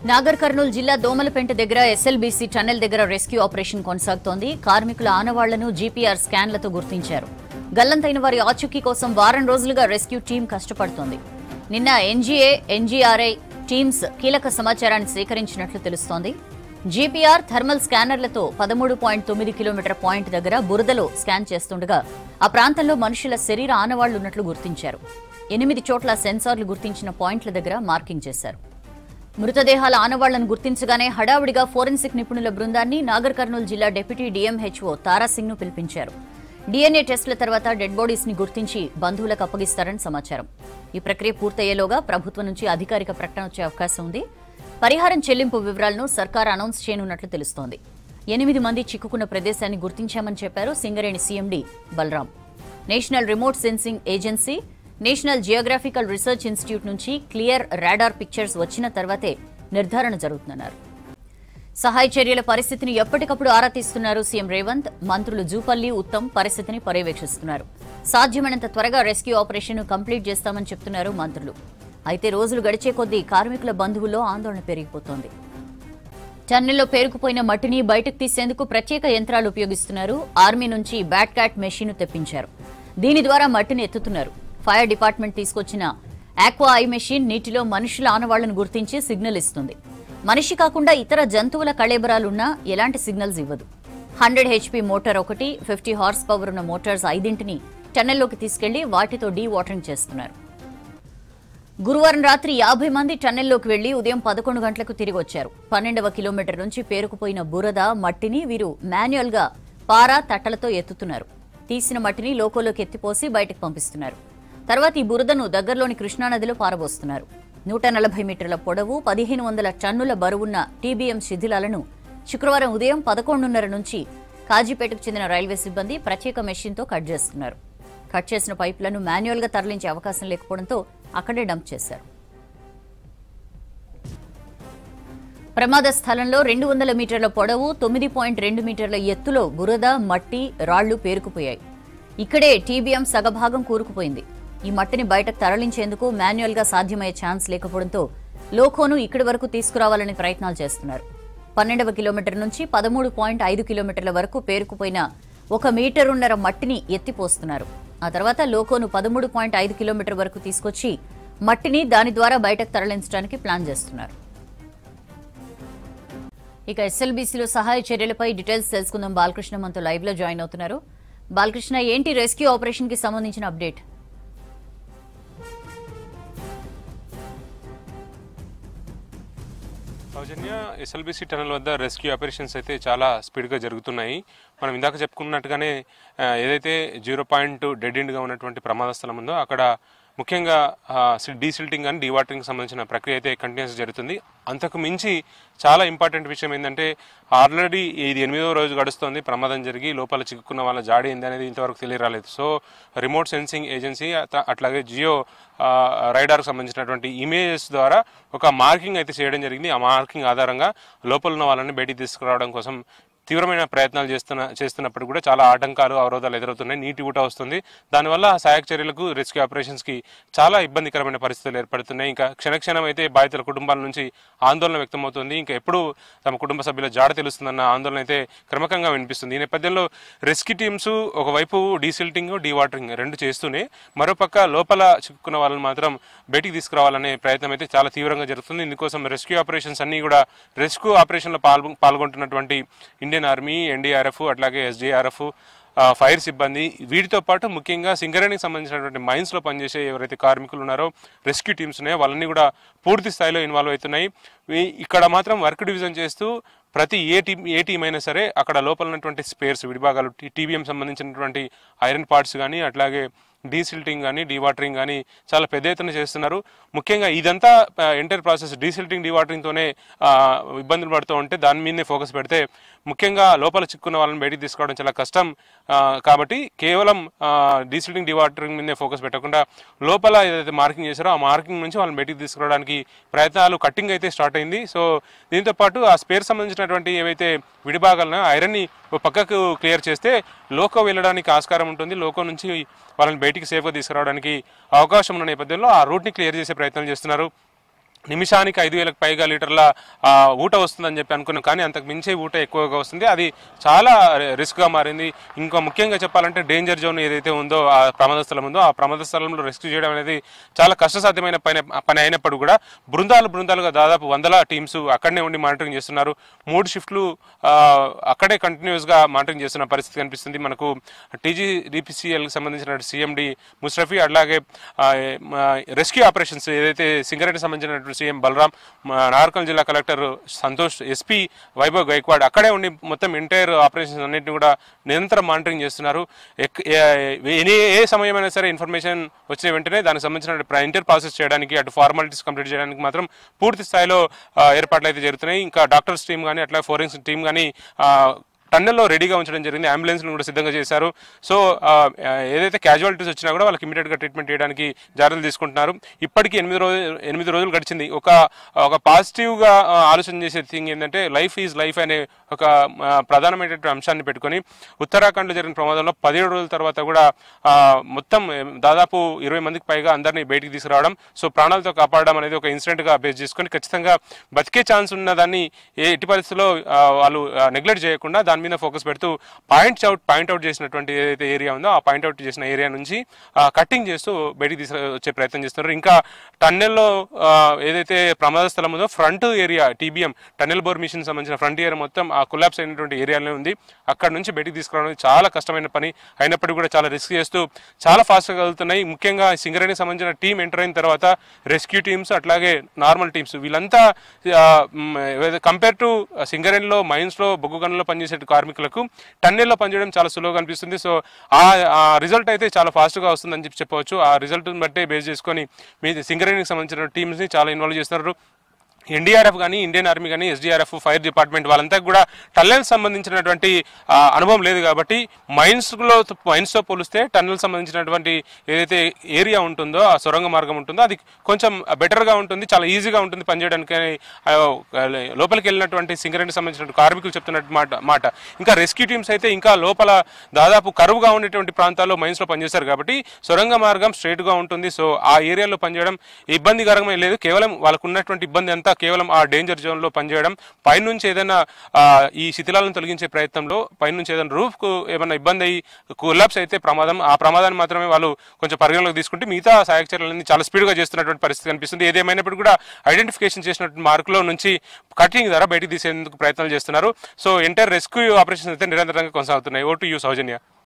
నాగర్ కర్నూలు జిల్లా దోమలపెంట దగ్గర SLBC tunnel దగ్గర రెస్క్యూ ఆపరేషన్ కొనసాగుతోంది. కార్మికుల ఆనవాళ్లను జీపీఆర్ స్కాన్లతో గుర్తించారు. గల్లంతైన వారి ఆచూకీ కోసం వారం రోజులుగా రెస్క్యూ టీం కష్టపడుతోంది. నిన్న ఎన్జీఏ, ఎన్జీఆర్ఐ టీమ్స్ కీలక సమాచారాన్ని సేకరించినట్లు తెలుస్తోంది. జీపీఆర్ థర్మల్ స్కానర్లతో 13.9 కిలోమీటర్ పాయింట్ దగ్గర బురదలో స్కాన్ చేస్తుండగా ఆ ప్రాంతంలో మనుషుల శరీర ఆనవాళ్లున్నట్లు గుర్తించారు. 8 చోట్ల సెన్సార్లు గుర్తించిన పాయింట్ల దగ్గర మార్కింగ్ చేశారు. మృతదేహాల ఆనవాళ్లను గుర్తించగానే హడావుడిగా ఫోరెన్సిక్ నిపుణుల బృందాన్ని నాగర్ కర్నూలు జిల్లా డిప్యూటీ డీఎంహెచ్ఓ తారాసింగ్ ను పిలిపించారు. డీఎన్ఏ టెస్టుల తర్వాత డెడ్ బాడీస్ ని గుర్తించి బంధువులకు అప్పగిస్తారని సమాచారం. ఈ ప్రక్రియ పూర్తయ్యేలోగా ప్రభుత్వం నుంచి అధికారిక ప్రకటన వచ్చే అవకాశం ఉంది. పరిహారం చెల్లింపు వివరాలను సర్కార్ అనౌన్స్ చేయనున్నట్లు తెలుస్తోంది. 8 మంది చిక్కుకున్న ప్రదేశాన్ని గుర్తించామని చెప్పారు Singareni CMD Balaram. National remote sensing agency, national geographical research institute నుంచి క్లియర్ రాడార్ పిక్చర్స్ వచ్చిన తర్వాతే నిర్ధారణ జరుగుతుందన్నారు. సహాయ చర్యల పరిస్థితిని ఎప్పటికప్పుడు ఆరా తీస్తున్నారు సీఎం రేవంత్. మంత్రులు జూపల్లి, ఉత్తమ్ పరిస్థితిని పర్యవేక్షిస్తున్నారు. సాధ్యమైనంత త్వరగా రెస్క్యూ ఆపరేషన్ కంప్లీట్ చేస్తామని చెప్తున్నారు మంత్రులు. అయితే రోజులు గడిచే కొద్దీ కార్మికుల బంధువుల్లో ఆందోళన పెరిగిపోతోంది. టన్నెల్లో పేరుకుపోయిన మట్టిని బయటకు తీసేందుకు ప్రత్యేక యంత్రాలు ఉపయోగిస్తున్నారు. ఆర్మీ నుంచి బ్యాట్ క్యాట్ మెషిన్ తెప్పించారు. దీని ద్వారా మట్టిని ఎత్తుతున్నారు. ఫైర్ డిపార్ట్మెంట్ తీసుకొచ్చిన ఆక్వా ఐ మెషిన్ నీటిలో మనుషుల ఆనవాళ్లను గుర్తించి సిగ్నల్ ఇస్తుంది. మనిషి కాకుండా ఇతర జంతువుల కళేబరాలున్నా ఎలాంటి సిగ్నల్స్ ఇవ్వదు. 100 HP మోటార్ ఒకటి, 50 హార్స్ పవర్ ఉన్న మోటార్స్ 5ని టన్నెల్లోకి తీసుకెళ్లి వాటితో డీ వాటరింగ్ చేస్తున్నారు. గురువారం రాత్రి 50 మంది టన్నెల్లోకి వెళ్లి ఉదయం 11 గంటలకు తిరిగి వచ్చారు. 12వ కిలోమీటర్ నుంచి పేరుకుపోయిన బురద, మట్టిని వీరు మాన్యువల్ గా పార, తట్టలతో ఎత్తుతున్నారు. తీసిన మట్టిని లోకోలోకి ఎత్తిపోసి బయటకు పంపిస్తున్నారు. తర్వాత ఈ బురదను దగ్గరలోని కృష్ణానదిలో పారబోస్తున్నారు. 140 మీటర్ల పొడవు, 1500 టన్నుల బరువున్న టీబీఎం శిథిలాలను శుక్రవారం ఉదయం 11:30 నుంచి కాజీపేటకు చెందిన రైల్వే సిబ్బంది ప్రత్యేక మెషిన్తో కట్ చేస్తున్నారు. కట్ చేసిన పైపులను మాన్యువల్ గా తరలించే అవకాశం లేకపోవడంతో అక్కడే డంప్ చేశారు. ప్రమాద స్థలంలో 200 మీటర్ల పొడవు, 9.2 మీటర్ల ఎత్తులో బురద, మట్టి, రాళ్లు పేరుకుపోయాయి. ఇక్కడే టీబీఎం సగభాగం కూరుకుపోయింది. ఈ మట్టిని బయటకు తరలించేందుకు మాన్యువల్ గా సాధ్యమయ్యే ఛాన్స్ లేకపోవడంతో లోకోను ఇక్కడి వరకు తీసుకురావాలని ప్రయత్నాలు చేస్తున్నారు. 12వ కిలోమీటర్ నుంచి 13.5 కిలోమీటర్ల వరకు పేరుకుపోయిన 1 మీటరున్నర మట్టిని ఎత్తిపోస్తున్నారు. ఆ తర్వాత లోకోను 13.5 కిలోమీటర్ వరకు తీసుకొచ్చి మట్టిని దాని ద్వారా బయటకు తరలించడానికి ప్లాన్ చేస్తున్నారు. ఇక ఎస్ఎల్బీసీలో సహాయ చర్యలపై డీటెయిల్స్ తెలుసుకుందాం. బాలకృష్ణ మనతో లైవ్ లో జాయిన్ అవుతున్నారు. బాలకృష్ణ, ఏంటి రెస్క్యూ ఆపరేషన్ కి సంబంధించిన అప్డేట్? సౌజన్య, ఎస్ఎల్బీసీ టనల్ వద్ద రెస్క్యూ ఆపరేషన్స్ అయితే చాలా స్పీడ్గా జరుగుతున్నాయి. మనం ఇందాక చెప్పుకున్నట్టుగానే ఏదైతే 0 పాయింట్ డెడ్ ఎండ్గా ఉన్నటువంటి ప్రమాద స్థలం ఉందో అక్కడ ముఖ్యంగా డీసిల్టింగ్ కానీ డీవాటరింగ్ సంబంధించిన ప్రక్రియ అయితే కంటిన్యూస్ జరుగుతుంది. అంతకు మించి చాలా ఇంపార్టెంట్ విషయం ఏంటంటే ఆల్రెడీ ఇది 8వ రోజు గడుస్తుంది ప్రమాదం జరిగి లోపల చిక్కుకున్న వాళ్ళ జాడి ఏంది అనేది ఇంతవరకు తెలియరాలేదు. సో రిమోట్ సెన్సింగ్ ఏజెన్సీ అట్లాగే జియో రైడార్కి సంబంధించినటువంటి ఇమేజెస్ ద్వారా ఒక మార్కింగ్ అయితే చేయడం జరిగింది. ఆ మార్కింగ్ ఆధారంగా లోపల ఉన్న వాళ్ళని బయటికి తీసుకురావడం కోసం తీవ్రమైన ప్రయత్నాలు చేస్తున్నప్పుడు కూడా చాలా ఆటంకాలు, అవరోధాలు ఎదురవుతున్నాయి. నీటి ఊట వస్తుంది. దానివల్ల సహాయక చర్యలకు, రెస్క్యూ ఆపరేషన్స్కి చాలా ఇబ్బందికరమైన పరిస్థితులు ఏర్పడుతున్నాయి. ఇంకా క్షణక్షణం అయితే బాధితుల కుటుంబాల నుంచి ఆందోళన వ్యక్తమవుతుంది. ఇంకా ఎప్పుడు తమ కుటుంబ సభ్యుల జాడ తెలుస్తుందన్న ఆందోళన అయితే క్రమకంగా వినిపిస్తుంది. ఈ నేపథ్యంలో రెస్క్యూ టీమ్స్ ఒకవైపు డీసిల్టింగ్, డీవాటరింగ్ రెండు చేస్తూనే మరోపక్క లోపల చిక్కుకున్న వాళ్ళని మాత్రం బయటికి తీసుకురావాలనే ప్రయత్నం అయితే చాలా తీవ్రంగా జరుగుతుంది. ఇందుకోసం రెస్క్యూ ఆపరేషన్స్ అన్నీ కూడా రెస్క్యూ ఆపరేషన్లో పాల్గొంటున్నటువంటి ఇండియన్ ఆర్మీ, ఎన్డీఆర్ఎఫ్, అట్లాగే ఎస్డీఆర్ఎఫ్, ఫైర్ సిబ్బంది, వీటితో పాటు ముఖ్యంగా సింగరేణికి సంబంధించినటువంటి మైన్స్లో పనిచేసే ఎవరైతే కార్మికులు ఉన్నారో రెస్క్యూ టీమ్స్ ఉన్నాయో వాళ్ళని కూడా పూర్తి స్థాయిలో ఇన్వాల్వ్ అవుతున్నాయి. ఇక్కడ మాత్రం వర్క్ డివిజన్ చేస్తూ ప్రతి ఏ టీం అయినా సరే అక్కడ లోపల ఉన్నటువంటి స్పేర్స్, విడిభాగాలు, టీబీఎం సంబంధించినటువంటి ఐరన్ పార్ట్స్ కానీ అట్లాగే డీసిల్టింగ్ కానీ డీవాటరింగ్ కానీ చాలా పెద్ద ఎత్తున చేస్తున్నారు. ముఖ్యంగా ఇదంతా ఎంటైర్ ప్రాసెస్ డీసిల్టింగ్, డీవాటరింగ్తోనే ఇబ్బందులు పడుతూ ఉంటే దాని మీదనే ఫోకస్ పెడితే ముఖ్యంగా లోపల చిక్కున్న వాళ్ళని బయటికి తీసుకోవడం చాలా కష్టం. కాబట్టి కేవలం డీసిల్టింగ్, డీవాటరింగ్ మీదనే ఫోకస్ పెట్టకుండా లోపల ఏదైతే మార్కింగ్ చేశారో ఆ మార్కింగ్ నుంచి వాళ్ళని బయటికి తీసుకురావడానికి ప్రయత్నాలు, కట్టింగ్ అయితే స్టార్ట్ అయింది. సో దీంతో పాటు ఆ స్పేర్ సంబంధించినటువంటి ఏవైతే విడిభాగాలను ఐరన్ని పక్కకు క్లియర్ చేస్తే లోకో వెళ్ళడానికి ఆస్కారం ఉంటుంది. లోకో నుంచి వాళ్ళని బయటికి సేఫ్గా తీసుకురావడానికి అవకాశం ఉన్న నేపథ్యంలో ఆ రూట్ని క్లియర్ చేసే ప్రయత్నం చేస్తున్నారు. నిమిషానికి 5,000కు పైగా లీటర్ల ఊట వస్తుందని చెప్పి అనుకున్నాం, కానీ అంతకు మించే ఊట ఎక్కువగా వస్తుంది. అది చాలా రిస్క్గా మారింది. ఇంకా ముఖ్యంగా చెప్పాలంటే డేంజర్ జోన్ ఏదైతే ఉందో, ఆ ప్రమాద స్థలం ఉందో, ఆ ప్రమాద స్థలంలో రెస్క్యూ చేయడం అనేది చాలా కష్టసాధ్యమైన పని అయినప్పుడు కూడా బృందాలుగా దాదాపు 100 టీమ్స్ అక్కడనే ఉండి మానిటరింగ్ చేస్తున్నారు. 3 షిఫ్ట్లు అక్కడే కంటిన్యూస్గా మానిటరింగ్ చేస్తున్న పరిస్థితి కనిపిస్తుంది. మనకు TGDPCLకి సంబంధించిన CMD ముష్రఫీ, అలాగే రెస్క్యూ ఆపరేషన్స్ ఏదైతే సింగరేణికి సంబంధించిన సీఎం బలరాం, నాగర్కర్నూలు జిల్లా కలెక్టర్ సంతోష్, SP వైభవ్ గైక్వాడ్ అక్కడే ఉండి మొత్తం ఎంటైర్ ఆపరేషన్స్ అన్నింటినీ కూడా నిరంతరం మానిటరింగ్ చేస్తున్నారు. ఏ సమయమైనా సరే ఇన్ఫర్మేషన్ వచ్చిన వెంటనే దానికి సంబంధించిన ఇంటర్ ప్రాసెస్ చేయడానికి, అటు ఫార్మాలిటీస్ కంప్లీట్ చేయడానికి మాత్రం పూర్తి స్థాయిలో ఏర్పాట్లు అయితే జరుగుతున్నాయి. ఇంకా డాక్టర్స్ టీం కానీ, అట్లా ఫోరెన్సిక్ టీం కానీ టన్నెల్లో రెడీగా ఉంచడం జరిగింది. అంబులెన్స్ను కూడా సిద్ధంగా చేశారు. సో ఏదైతే క్యాజువాలిటీస్ వచ్చినా కూడా వాళ్ళకి ఇమీడియట్గా ట్రీట్మెంట్ చేయడానికి జాగ్రత్తలు తీసుకుంటున్నారు. ఇప్పటికీ 8 రోజులు గడిచింది. ఒక పాజిటివ్గా ఆలోచన చేసే థింగ్ ఏంటంటే లైఫ్ ఈజ్ లైఫ్ అనే ఒక ప్రధానమైనటువంటి అంశాన్ని పెట్టుకొని ఉత్తరాఖండ్లో జరిగిన ప్రమాదంలో 17 రోజుల తర్వాత కూడా మొత్తం దాదాపు 20 మందికి పైగా అందరినీ బయటికి తీసుకురావడం, సో ప్రాణాలతో కాపాడడం అనేది ఒక ఇన్సిడెంట్గా బేస్ చేసుకొని ఖచ్చితంగా బతికే ఛాన్స్ ఉన్న దాన్ని ఎట్టి పరిస్థితుల్లో వాళ్ళు నెగ్లెక్ట్ చేయకుండా దాని మీద ఫోకస్ పెడుతూ పాయింట్అవుట్ చేసినటువంటి ఏదైతే ఏరియా ఉందో ఆ పాయింట్అవుట్ చేసిన ఏరియా నుంచి కట్టింగ్ చేస్తూ బయటికి తీసుకొచ్చే ప్రయత్నం చేస్తున్నారు. ఇంకా టన్నెల్లో ఏదైతే ప్రమాద స్థలం ఉందో front area TBM tunnel bore machine సంబంధించిన ఫ్రంట్ ఏరియా మొత్తం ఆ కొలాప్స్ అయినటువంటి ఏరియాలో ఉంది. అక్కడ నుంచి బయటికి తీసుకురావడం చాలా కష్టమైన పని అయినప్పటికీ కూడా చాలా రిస్క్ చేస్తూ చాలా ఫాస్ట్గా కలుగుతున్నాయి. ముఖ్యంగా సింగరేణికి సంబంధించిన టీం ఎంటర్ అయిన తర్వాత రెస్క్యూ టీమ్స్ అట్లాగే నార్మల్ టీమ్స్ వీళ్ళంతా కంపేర్ టు సింగరేణిలో మైన్స్లో బొగ్గు గనుల్లో పనిచేసే కార్మికులకు టన్నెల్లో పనిచేయడం చాలా సులువుగా అనిపిస్తుంది. సో ఆ రిజల్ట్ అయితే చాలా ఫాస్ట్గా వస్తుందని చెప్పవచ్చు. ఆ రిజల్ట్ని బట్టే బేస్ చేసుకొని మీ సింగరేణికి సంబంధించిన టీమ్స్ని చాలా ఇన్వాల్వ్ చేస్తున్నారు. NDRF కానీ, ఇండియన్ ఆర్మీ కానీ, SDRF, ఫైర్ డిపార్ట్మెంట్ వాళ్ళంతా కూడా టన్నెల్ సంబంధించినటువంటి అనుభవం లేదు కాబట్టి మైన్స్తో పోలిస్తే టన్నెల్ సంబంధించినటువంటి ఏదైతే ఏరియా ఉంటుందో, ఆ సొరంగ మార్గం ఉంటుందో అది కొంచెం బెటర్గా ఉంటుంది, చాలా ఈజీగా ఉంటుంది పనిచేయడానికి లోపలికి వెళ్ళినటువంటి సింగరేణికి సంబంధించిన కార్మికులు చెప్తున్నట్టు మాట. ఇంకా రెస్క్యూ టీమ్స్ అయితే ఇంకా లోపల దాదాపు కరువుగా ఉండేటువంటి ప్రాంతాల్లో మైన్స్లో పనిచేస్తారు కాబట్టి సొరంగ మార్గం స్ట్రైట్గా ఉంటుంది. సో ఆ ఏరియాలో పనిచేయడం ఇబ్బందికరమే లేదు. కేవలం వాళ్ళకు ఉన్నటువంటి ఇబ్బంది అంతా కేవలం ఆ డేంజర్ జోన్లో పనిచేయడం, పైనుంచి ఏదైనా ఈ శిథిలాలను తొలగించే ప్రయత్నంలో పైనుంచి ఏదైనా రూఫ్కు ఏమైనా ఇబ్బంది అయ్యి కొలాప్స్ అయితే ఆ ప్రమాదాన్ని మాత్రమే వాళ్ళు కొంచెం పరిగణలోకి తీసుకుంటే మిగతా సహాయక చర్యలన్నీ చాలా స్పీడ్గా చేస్తున్నటువంటి పరిస్థితి కనిపిస్తుంది. ఏదేమైనప్పటికీ కూడా ఐడెంటిఫికేషన్ చేసినటువంటి మార్కులో నుంచి కటింగ్ ద్వారా బయటికి తీసేందుకు ప్రయత్నాలు చేస్తున్నారు. సో ఎంటైర్ రెస్క్యూ ఆపరేషన్స్ అయితే నిరంతరంగా కొనసాగుతున్నాయి. ఓ టు యూ సౌజన్య.